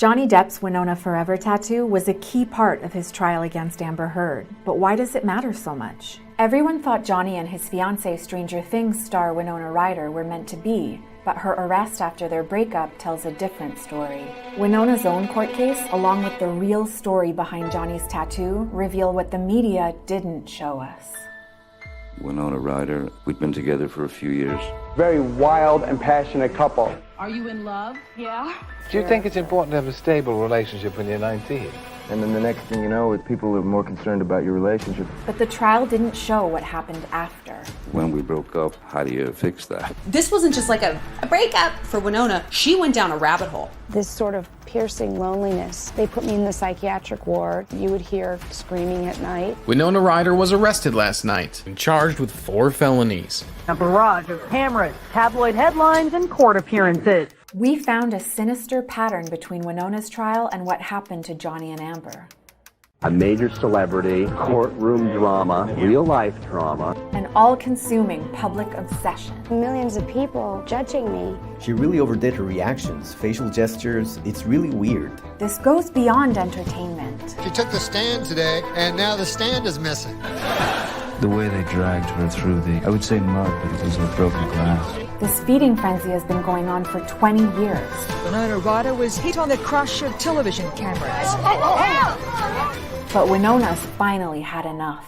Johnny Depp's Winona Forever tattoo was a key part of his trial against Amber Heard, but why does it matter so much? Everyone thought Johnny and his fiancée Stranger Things star Winona Ryder were meant to be, but her arrest after their breakup tells a different story. Winona's own court case, along with the real story behind Johnny's tattoo, reveal what the media didn't show us. Winona Ryder, we'd been together for a few years. Very wild and passionate couple. Are you in love? Yeah. Do you think it's important to have a stable relationship when you're 19? And then the next thing you know, people are more concerned about your relationship. But the trial didn't show what happened after. When we broke up, how do you fix that? This wasn't just like a breakup for Winona. She went down a rabbit hole. This sort of piercing loneliness. They put me in the psychiatric ward. You would hear screaming at night. Winona Ryder was arrested last night and charged with 4 felonies. A barrage of cameras, tabloid headlines, and court appearances. We found a sinister pattern between Winona's trial and what happened to Johnny and Amber. A major celebrity, courtroom drama, real-life drama. An all-consuming public obsession. Millions of people judging me. She really overdid her reactions, facial gestures. It's really weird. This goes beyond entertainment. She took the stand today, and now the stand is missing. The way they dragged her through I would say mud, but it was like broken glass. This feeding frenzy has been going on for 20 years. Winona Ryder was hit on the crush of television cameras. But Winona's finally had enough.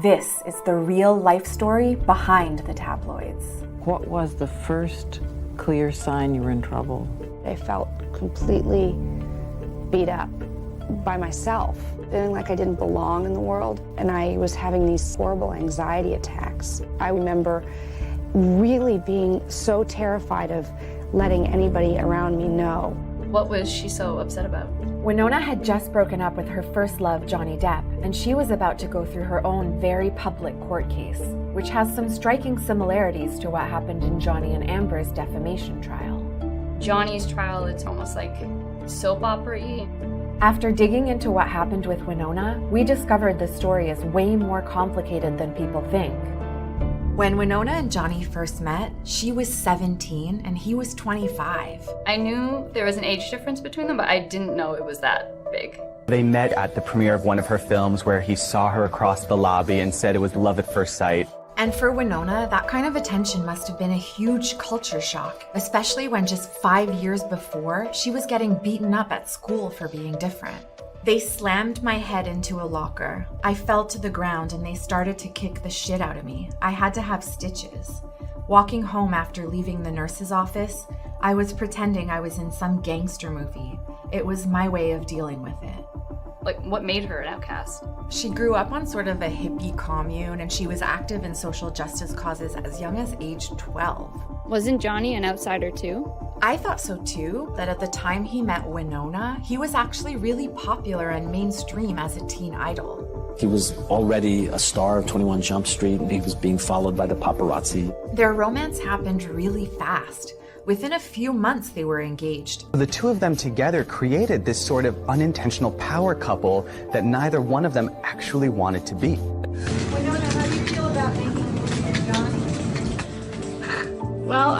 This is the real life story behind the tabloids. What was the first clear sign you were in trouble? I felt completely beat up by myself, feeling like I didn't belong in the world, and I was having these horrible anxiety attacks. I remember really being so terrified of letting anybody around me know. What was she so upset about? Winona had just broken up with her first love, Johnny Depp, and she was about to go through her own very public court case, which has some striking similarities to what happened in Johnny and Amber's defamation trial. Johnny's trial, it's almost like soap opera-y. After digging into what happened with Winona, we discovered the story is way more complicated than people think. When Winona and Johnny first met, she was 17 and he was 25. I knew there was an age difference between them, but I didn't know it was that big. They met at the premiere of one of her films where he saw her across the lobby and said it was love at first sight. And for Winona, that kind of attention must have been a huge culture shock, especially when just 5 years before, she was getting beaten up at school for being different. They slammed my head into a locker. I fell to the ground and they started to kick the shit out of me. I had to have stitches. Walking home after leaving the nurse's office, I was pretending I was in some gangster movie. It was my way of dealing with it. Like, what made her an outcast? She grew up on sort of a hippie commune and she was active in social justice causes as young as age 12. Wasn't Johnny an outsider too? I thought so too, that at the time he met Winona, he was actually really popular and mainstream as a teen idol. He was already a star of 21 Jump Street and he was being followed by the paparazzi. Their romance happened really fast. Within a few months, they were engaged. The two of them together created this sort of unintentional power couple that neither one of them actually wanted to be. Winona, how do you feel about making a movie with Johnny? Well,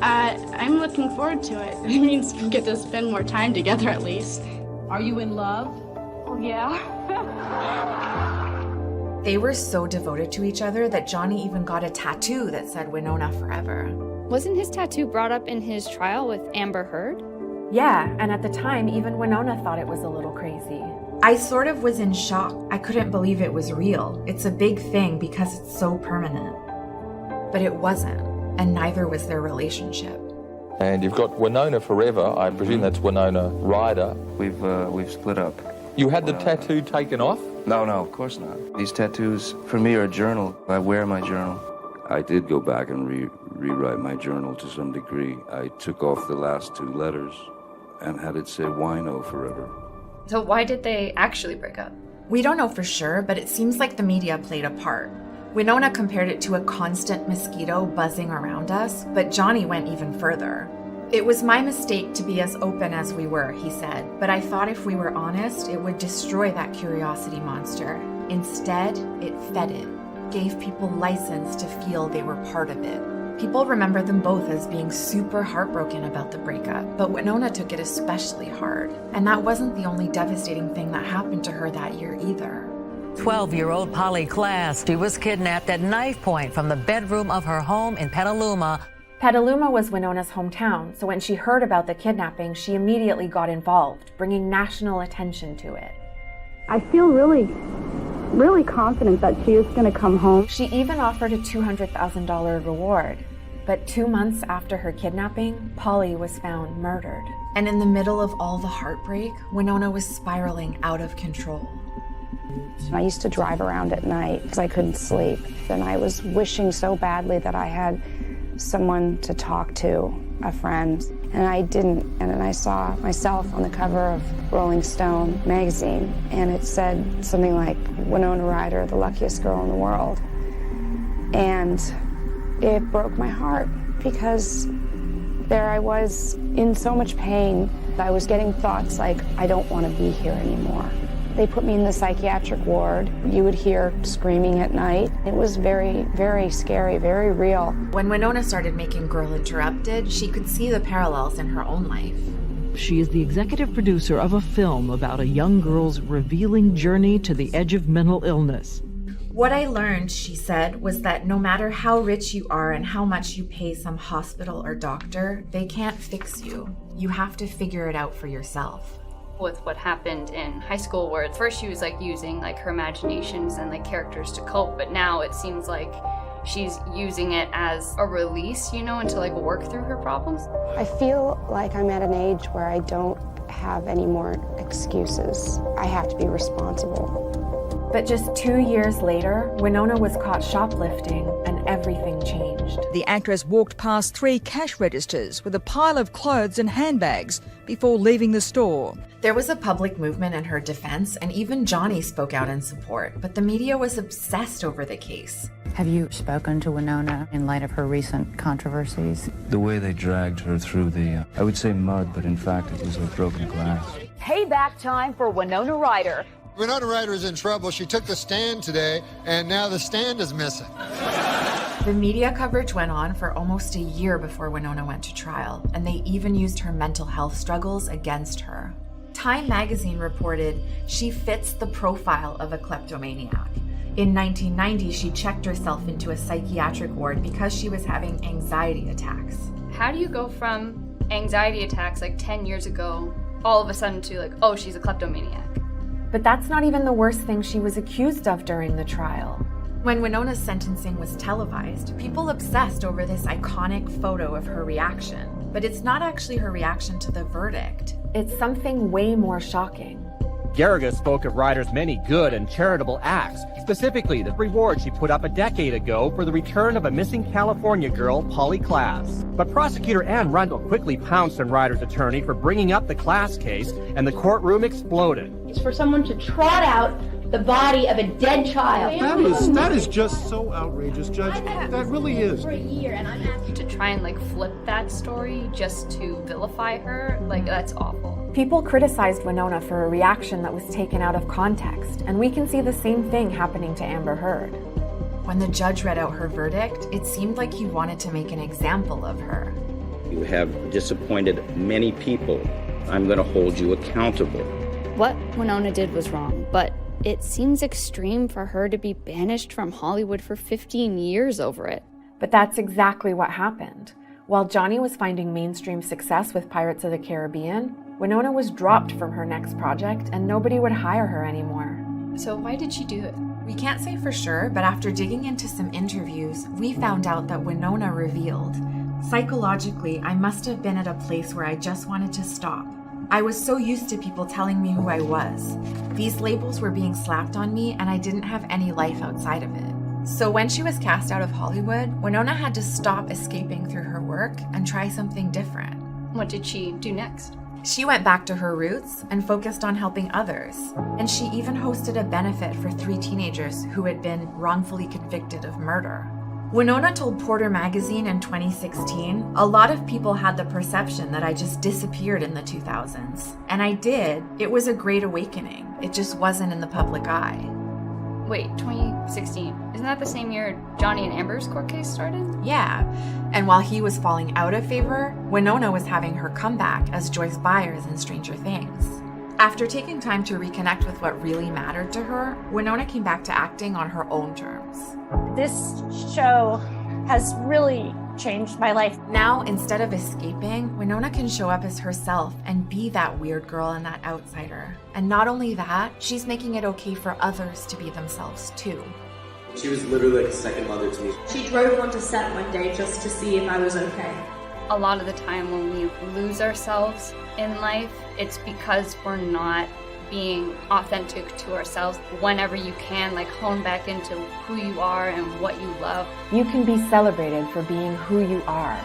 I'm looking forward to it. It means we get to spend more time together at least. Are you in love? Oh, yeah. They were so devoted to each other that Johnny even got a tattoo that said Winona Forever. Wasn't his tattoo brought up in his trial with Amber Heard? Yeah, and at the time, even Winona thought it was a little crazy. I sort of was in shock. I couldn't believe it was real. It's a big thing because it's so permanent. But it wasn't, and neither was their relationship. And you've got Winona Forever. I presume that's Winona Ryder. We've split up. You had the tattoo taken off? No, of course not. These tattoos, for me, are a journal. I wear my journal. I did go back and rewrite my journal to some degree. I took off the last 2 letters and had it say Wino Forever. So why did they actually break up? We don't know for sure, but it seems like the media played a part. Winona compared it to a constant mosquito buzzing around us, but Johnny went even further. It was my mistake to be as open as we were, he said, but I thought if we were honest, it would destroy that curiosity monster. Instead, it fed it, gave people license to feel they were part of it. People remember them both as being super heartbroken about the breakup, but Winona took it especially hard. And that wasn't the only devastating thing that happened to her that year either. 12-year-old Polly Klaas. She was kidnapped at knife point from the bedroom of her home in Petaluma. Petaluma was Winona's hometown, so when she heard about the kidnapping, she immediately got involved, bringing national attention to it. I feel really confident that she is going to come home. She even offered a $200,000 reward. But 2 months after her kidnapping, Polly was found murdered. And in the middle of all the heartbreak, Winona was spiraling out of control. I used to drive around at night because I couldn't sleep. And I was wishing so badly that I had someone to talk to, a friend, and I didn't. And then I saw myself on the cover of Rolling Stone magazine, and it said something like, Winona Ryder, the luckiest girl in the world. And it broke my heart because there I was in so much pain. I was getting thoughts like, I don't want to be here anymore. They put me in the psychiatric ward. You would hear screaming at night. It was very, very scary, very real. When Winona started making Girl Interrupted, she could see the parallels in her own life. She is the executive producer of a film about a young girl's revealing journey to the edge of mental illness. What I learned, she said, was that no matter how rich you are and how much you pay some hospital or doctor, they can't fix you. You have to figure it out for yourself. With what happened in high school, where at first she was like using like her imaginations and like characters to cope, but now it seems like she's using it as a release, you know, and to like work through her problems. I feel like I'm at an age where I don't have any more excuses. I have to be responsible. But just 2 years later, Winona was caught shoplifting and everything changed. The actress walked past 3 cash registers with a pile of clothes and handbags before leaving the store. There was a public movement in her defense, and even Johnny spoke out in support, but the media was obsessed over the case. Have you spoken to Winona in light of her recent controversies? The way they dragged her through the, I would say mud, but in fact it was a broken glass. Payback time for Winona Ryder. Winona Ryder is in trouble. She took the stand today, and now the stand is missing. The media coverage went on for almost a year before Winona went to trial, and they even used her mental health struggles against her. Time magazine reported she fits the profile of a kleptomaniac. In 1990, she checked herself into a psychiatric ward because she was having anxiety attacks. How do you go from anxiety attacks like 10 years ago, all of a sudden to like, oh, she's a kleptomaniac? But that's not even the worst thing she was accused of during the trial. When Winona's sentencing was televised, people obsessed over this iconic photo of her reaction. But it's not actually her reaction to the verdict. It's something way more shocking. Garriga spoke of Ryder's many good and charitable acts, specifically the reward she put up a decade ago for the return of a missing California girl, Polly Klaas. But prosecutor Ann Rundle quickly pounced on Ryder's attorney for bringing up the Klaas case, and the courtroom exploded. It's for someone to trot out the body of a dead child. That is just so outrageous, Judge. That really is. For a year, and I'm asking to try and like flip that story just to vilify her, like that's awful. People criticized Winona for a reaction that was taken out of context, and we can see the same thing happening to Amber Heard. When the judge read out her verdict, it seemed like he wanted to make an example of her. You have disappointed many people. I'm going to hold you accountable. What Winona did was wrong, but it seems extreme for her to be banished from Hollywood for 15 years over it. But that's exactly what happened. While Johnny was finding mainstream success with Pirates of the Caribbean, Winona was dropped from her next project and nobody would hire her anymore. So why did she do it? We can't say for sure, but after digging into some interviews, we found out that Winona revealed, psychologically, I must have been at a place where I just wanted to stop. I was so used to people telling me who I was. These labels were being slapped on me and I didn't have any life outside of it. So when she was cast out of Hollywood, Winona had to stop escaping through her work and try something different. What did she do next? She went back to her roots and focused on helping others. And she even hosted a benefit for 3 teenagers who had been wrongfully convicted of murder. Winona told Porter magazine in 2016, a lot of people had the perception that I just disappeared in the 2000s. And I did. It was a great awakening. It just wasn't in the public eye. Wait, 2016. Isn't that the same year Johnny and Amber's court case started? Yeah. And while he was falling out of favor, Winona was having her comeback as Joyce Byers in Stranger Things. After taking time to reconnect with what really mattered to her, Winona came back to acting on her own terms. This show has really changed my life. Now, instead of escaping, Winona can show up as herself and be that weird girl and that outsider. And not only that, she's making it okay for others to be themselves too. She was literally like a second mother to me. She drove onto set one day just to see if I was okay. A lot of the time when we lose ourselves in life, it's because we're not being authentic to ourselves. Whenever you can, like, hone back into who you are and what you love. You can be celebrated for being who you are